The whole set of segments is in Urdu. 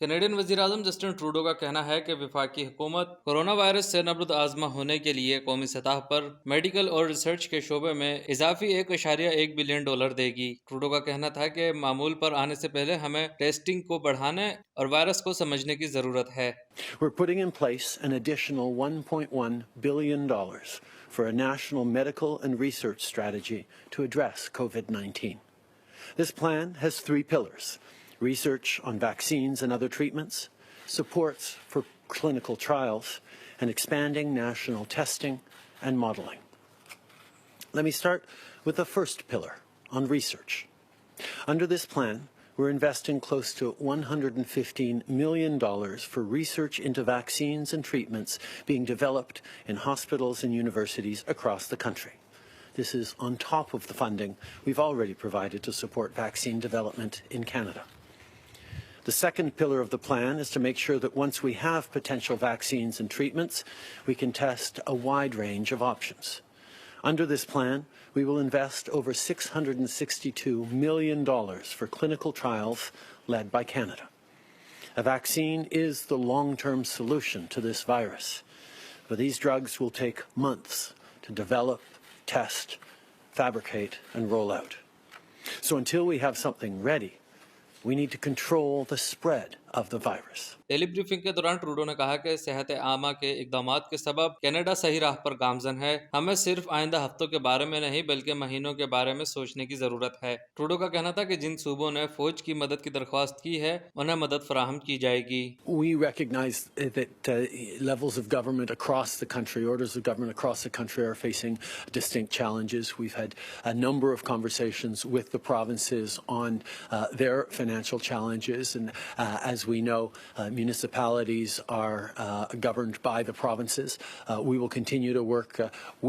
کینیڈین وزیر اعظم جسٹن ٹروڈو کا کہنا ہے کہ وفاقی حکومت کورونا وائرس سے نبرد آزما ہونے کے لیے قومی سطح پر میڈیکل اور ریسرچ کے شعبے میں اضافی 1.1 بلین ڈالر دے گی۔ ٹروڈو کا کہنا تھا کہ معمول پر آنے سے پہلے ہمیں ٹیسٹنگ کو بڑھانے اور وائرس کو سمجھنے کی ضرورت ہے۔ We're putting in place an additional $1.1 billion for a national medical and research strategy to address COVID-19. This plan has 3 pillars: research on vaccines and other treatments, supports for clinical trials, and expanding national testing and modeling. Let me start with the first pillar on research. Under this plan, we're investing close to $115 million for research into vaccines and treatments being developed in hospitals and universities across the country. This is on top of the funding we've already provided to support vaccine development in Canada. The second pillar of the plan is to make sure that once we have potential vaccines and treatments, we can test a wide range of options. Under this plan, we will invest over $662 million for clinical trials led by Canada. A vaccine is the long-term solution to this virus, but these drugs will take months to develop, test, fabricate, and roll out. So until we have something ready, we need to control the spread of the virus. Daily briefing کے دوران ٹروڈو نے کہا کہ صحت عامہ کے اقدامات کے سبب کینیڈا صحیح راہ پر گامزن ہے۔ ہمیں صرف آئندہ ہفتوں کے بارے میں نہیں بلکہ مہینوں کے بارے میں سوچنے کی ضرورت ہے۔ ٹروڈو کا کہنا تھا کہ جن صوبوں نے فوج کی مدد کی درخواست کی ہے انہیں مدد فراہم کی جائے گی۔ We recognize that levels of government across the country, orders of government across the country are facing distinct challenges. We've had a number of conversations with the provinces on their financial challenges, and as we know, municipalities are governed by the provinces. We will continue to work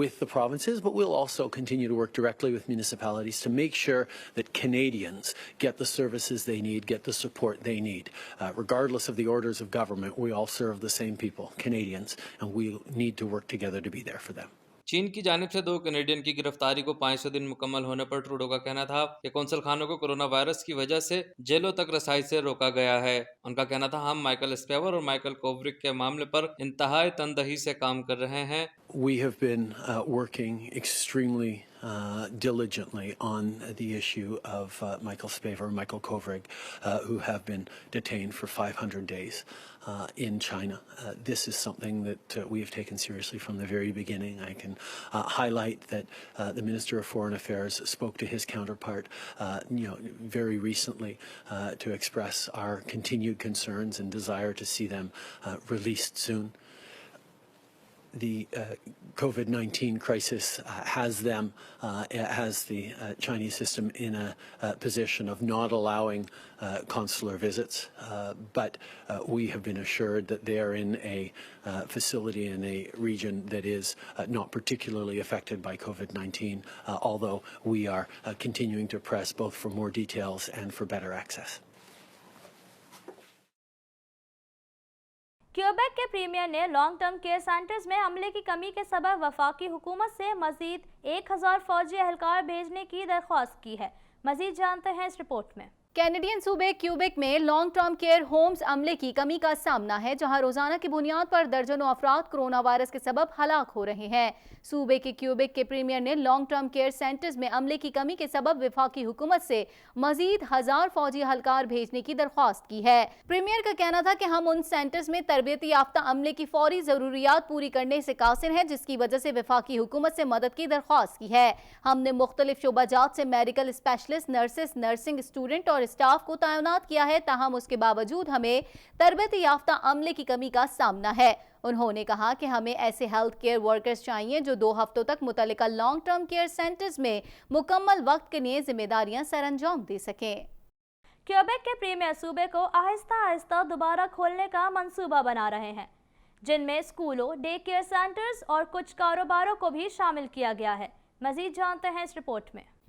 with the provinces, but we'll also continue to work directly with municipalities to make sure that Canadians get the services they need, get the support they need. Regardless of the orders of government, we all serve the same people, Canadians, and we need to work together to be there for them. چین کی جانب سے 2 کینیڈین کی گرفتاری کو 500 دن مکمل ہونے پر ٹروڈو کا کہنا تھا کہ قونصل خانوں کو کورونا وائرس کی وجہ سے جیلوں تک رسائی سے روکا گیا ہے۔ ان کا کہنا تھا ہم مائیکل اسپیور اور مائیکل کوورک کے معاملے پر انتہائی تندہی سے کام کر رہے ہیں۔ We have been working extremely diligently on the issue of Michael Spavor and Michael Kovrig, who have been detained for 500 days in China. This is something that we have taken seriously from the very beginning. I can highlight that the Minister of Foreign Affairs spoke to his counterpart, very recently to express our continued concerns and desire to see them released soon. The COVID-19 crisis has the Chinese system in a position of not allowing consular visits, but we have been assured that they are in a facility in a region that is not particularly affected by COVID-19, although we are continuing to press both for more details and for better access. Quebec کے پریمیئر نے لانگ ٹرم کیئر سینٹرز میں عملے کی کمی کے سبب وفاقی حکومت سے مزید 1000 فوجی اہلکار بھیجنے کی درخواست کی ہے۔ مزید جانتے ہیں اس رپورٹ میں۔ کینیڈین صوبے کیوبیک میں لانگ ٹرم کیئر ہومز عملے کی کمی کا سامنا ہے، جہاں روزانہ کی بنیاد پر درجنوں افراد کورونا وائرس کے سبب ہلاک ہو رہے ہیں۔ صوبے کے کیوبیک کے پریمیئر نے لانگ ٹرم کیئر سینٹرز میں عملے کی کمی کے سبب وفاقی حکومت سے مزید 1000 فوجی اہلکار بھیجنے کی درخواست کی ہے۔ پریمیئر کا کہنا تھا کہ ہم ان سینٹرز میں تربیتی یافتہ عملے کی فوری ضروریات پوری کرنے سے قاصر ہیں، جس کی وجہ سے وفاقی حکومت سے مدد کی درخواست کی ہے۔ ہم نے مختلف شعبہ جات سے medical specialist, nurses, nursing student اور اسٹاف کو تعینات کیا ہے، تاہم اس کے باوجود ہمیں تربیتی یافتہ عملے کی کمی کا سامنا ہے۔ انہوں نے کہا کہ ہمیں ایسے ہیلتھ کیئر ورکرز چاہیے جو 2 ہفتوں تک متعلقہ لانگ ٹرم کیئر سینٹرز میں مکمل وقت کے لیے ذمہ داریاں سر انجام دے سکیں۔ کیوبیک کے پریمیئر صوبے کو آہستہ آہستہ دوبارہ کھولنے کا منصوبہ بنا رہے ہیں، جن میں اسکولوں، ڈے کیئر سینٹرز اور کچھ کاروباروں کو بھی شامل کیا گیا ہے۔ مزید جانتے ہیں اس رپورٹ میں۔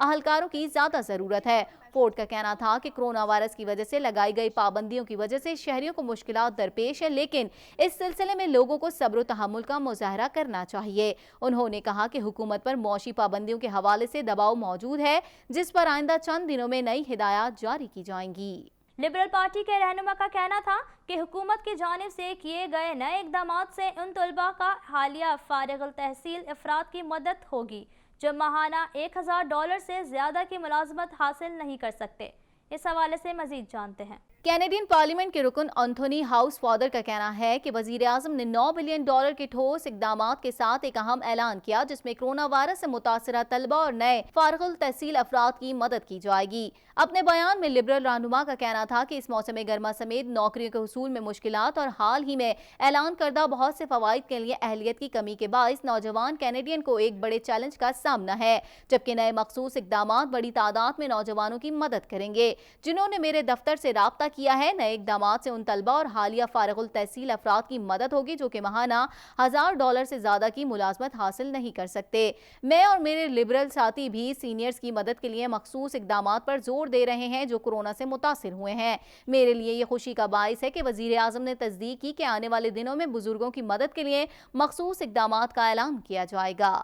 اہلکاروں کی زیادہ ضرورت ہے۔ فورڈ کا کہنا تھا کہ کرونا وائرس کی وجہ سے لگائی گئی پابندیوں کی وجہ سے شہریوں کو مشکلات درپیش ہیں، لیکن اس سلسلے میں لوگوں کو صبر و تحمل کا مظاہرہ کرنا چاہیے۔ انہوں نے کہا کہ حکومت پر معاشی پابندیوں کے حوالے سے دباؤ موجود ہے، جس پر آئندہ چند دنوں میں نئی ہدایات جاری کی جائیں گی۔ لبرل پارٹی کے رہنما کا کہنا تھا کہ حکومت کی جانب سے کیے گئے نئے اقدامات سے ان طلباء کا حالیہ فارغ التحصیل افراد کی مدد ہوگی جو ماہانہ $1000 سے زیادہ کی ملازمت حاصل نہیں کر سکتے۔ اس حوالے سے مزید جانتے ہیں۔ کینیڈین پارلیمنٹ کے رکن انتھونی ہاؤس فادر کا کہنا ہے کہ وزیر اعظم نے $9 بلین کے ٹھوس اقدامات کے ساتھ ایک اہم اعلان کیا، جس میں کرونا وائرس سے متاثرہ طلبہ اور نئے فارغ التحصیل افراد کی مدد کی جائے گی۔ اپنے بیان میں لبرل رہنما کا کہنا تھا کہ اس موسم گرما سمیت نوکریوں کے حصول میں مشکلات اور حال ہی میں اعلان کردہ بہت سے فوائد کے لیے اہلیت کی کمی کے باعث نوجوان کینیڈین کو ایک بڑے چیلنج کا سامنا ہے، جبکہ نئے مخصوص اقدامات بڑی تعداد میں نوجوانوں کی مدد کریں گے جنہوں نے میرے دفتر سے رابطہ کیا ہے۔ نئے اقدامات سے ان طلبہ اور حالیہ فارغ التحصیل افراد کی مدد ہوگی جو کہ ماہانہ $1000 سے زیادہ کی ملازمت حاصل نہیں کر سکتے۔ میں اور میرے لبرل ساتھی بھی سینئرز کی مدد کے لیے مخصوص اقدامات پر زور دے رہے ہیں جو کورونا سے متاثر ہوئے ہیں۔ میرے لیے یہ خوشی کا باعث ہے کہ وزیر اعظم نے تصدیق کی کہ آنے والے دنوں میں بزرگوں کی مدد کے لیے مخصوص اقدامات کا اعلان کیا جائے گا۔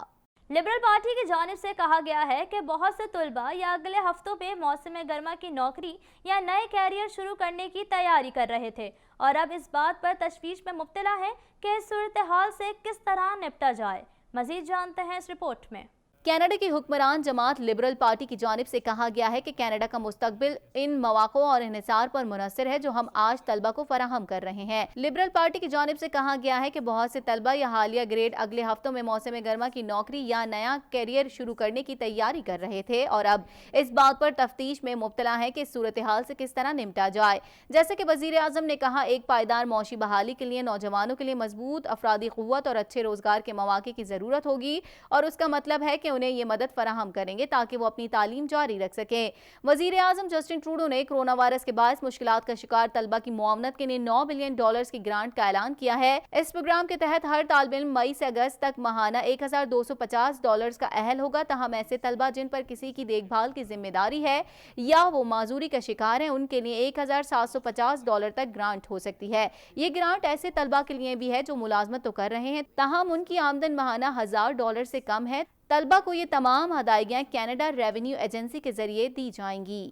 لبرل پارٹی کی جانب سے کہا گیا ہے کہ بہت سے طلباء یا اگلے ہفتوں میں موسم گرما کی نوکری یا نئے کیریئر شروع کرنے کی تیاری کر رہے تھے اور اب اس بات پر تشویش میں مبتلا ہیں کہ اس صورتحال سے کس طرح نپٹا جائے۔ مزید جانتے ہیں اس رپورٹ میں۔ کینیڈا کی حکمران جماعت لبرل پارٹی کی جانب سے کہا گیا ہے کہ کینیڈا کا مستقبل ان مواقع اور انحصار پر منحصر ہے جو ہم آج طلبہ کو فراہم کر رہے ہیں۔ لبرل پارٹی کی جانب سے کہا گیا ہے کہ بہت سے طلبہ یا حالیہ گریڈ اگلے ہفتوں میں موسم گرما کی نوکری یا نیا کیریئر شروع کرنے کی تیاری کر رہے تھے اور اب اس بات پر تفتیش میں مبتلا ہے کہ اس صورتحال سے کس طرح نمٹا جائے۔ جیسے کہ وزیر اعظم نے کہا، ایک پائیدار معاشی بحالی کے لیے نوجوانوں کے لیے مضبوط افرادی قوت اور اچھے روزگار کے مواقع کی ضرورت ہوگی اور اس کا مطلب ہے کہ انہیں یہ مدد فراہم کریں گے تاکہ وہ اپنی تعلیم جاری رکھ سکیں۔ وزیر اعظم جسٹن ٹروڈو نے کرونا وائرس کے باعث مشکلات کا شکار طلبہ کی معاونت کے لیے $9 بلین کی گرانٹ کا اعلان کیا ہے۔ اس پروگرام کے تحت ہر طالب علم مئی سے اگست تک ماہانہ $1250 کا اہل ہوگا، تاہم ایسے طلبہ جن پر کسی کی دیکھ بھال کی ذمہ داری ہے یا وہ معذوری کا شکار ہیں، ان کے لیے $1750 تک گرانٹ ہو سکتی ہے۔ یہ گرانٹ ایسے طلبہ کے لیے بھی ہے جو ملازمت تو کر رہے ہیں تاہم ان کی آمدن ماہانہ $1000 سے کم ہے۔ طلبہ کو یہ تمام ادائیگیاں کینیڈا ریونیو ایجنسی کے ذریعے دی جائیں گی۔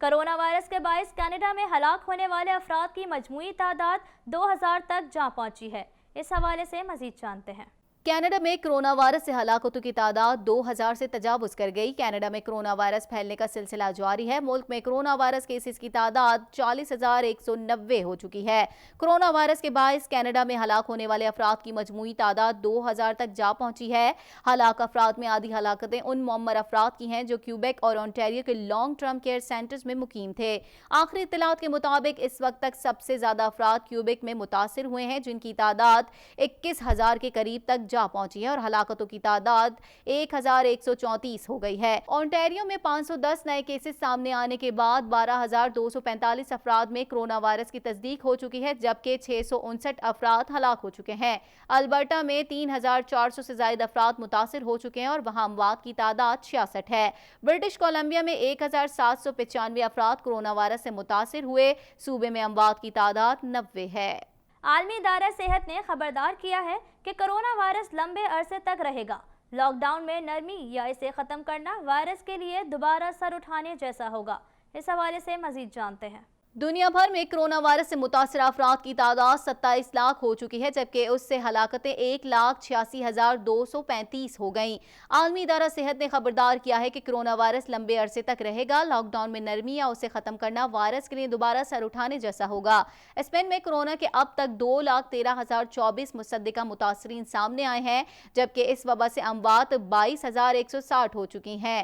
کرونا وائرس کے باعث کینیڈا میں ہلاک ہونے والے افراد کی مجموعی تعداد 2000 تک جا پہنچی ہے۔ اس حوالے سے مزید جانتے ہیں۔ کینیڈا میں کرونا وائرس سے ہلاکتوں کی تعداد 2000 سے تجاوز کر گئی۔ کینیڈا میں کرونا وائرس پھیلنے کا سلسلہ جاری ہے۔ ملک میں کرونا وائرس کیسز کی تعداد 40,190 ہو چکی ہے۔ کرونا وائرس کے باعث کینیڈا میں ہلاک ہونے والے افراد کی مجموعی تعداد 2000 تک جا پہنچی ہے۔ ہلاک افراد میں آدھی ہلاکتیں ان معمر افراد کی ہیں جو کیوبیک اور اونٹاریو کے لانگ ٹرم کیئر سینٹرز میں مقیم تھے۔ آخری اطلاعات کے مطابق اس وقت تک سب سے زیادہ افراد کیوبیک میں متاثر ہوئے ہیں، جن کی تعداد 21,000 کے قریب تک جا پہنچی ہے اور ہلاکتوں کی تعداد 1134 ہو گئی ہے۔ اونٹاریو میں 510 نئے کیسز سامنے آنے کے بعد 12,245 افراد میں کرونا وائرس کی تصدیق ہو چکی ہے، جبکہ 659 افراد ہلاک ہو چکے ہیں۔ البرٹا میں 3,400 سے زائد افراد متاثر ہو چکے ہیں اور وہاں اموات کی تعداد 66 ہے۔ برٹش کولمبیا میں 1,795 افراد کرونا وائرس سے متاثر ہوئے۔ صوبے میں اموات کی تعداد 90 ہے۔ عالمی ادارہ صحت نے خبردار کیا ہے کہ کرونا وائرس لمبے عرصے تک رہے گا۔ لاک ڈاؤن میں نرمی یا اسے ختم کرنا وائرس کے لیے دوبارہ سر اٹھانے جیسا ہوگا۔ اس حوالے سے مزید جانتے ہیں۔ دنیا بھر میں کرونا وائرس سے متاثرہ افراد کی تعداد 27 لاکھ ہو چکی ہے، جبکہ اس سے ہلاکتیں 1,86,235 ہو گئیں۔ عالمی ادارہ صحت نے خبردار کیا ہے کہ کرونا وائرس لمبے عرصے تک رہے گا۔ لاک ڈاؤن میں نرمی یا اسے ختم کرنا وائرس کے لیے دوبارہ سر اٹھانے جیسا ہوگا۔ اسپین میں کرونا کے اب تک 2,13,024 مصدقہ متاثرین سامنے آئے ہیں، جبکہ اس وبا سے اموات 22,160 ہو چکی ہیں۔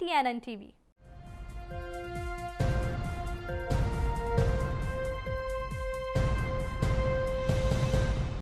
TNN TV।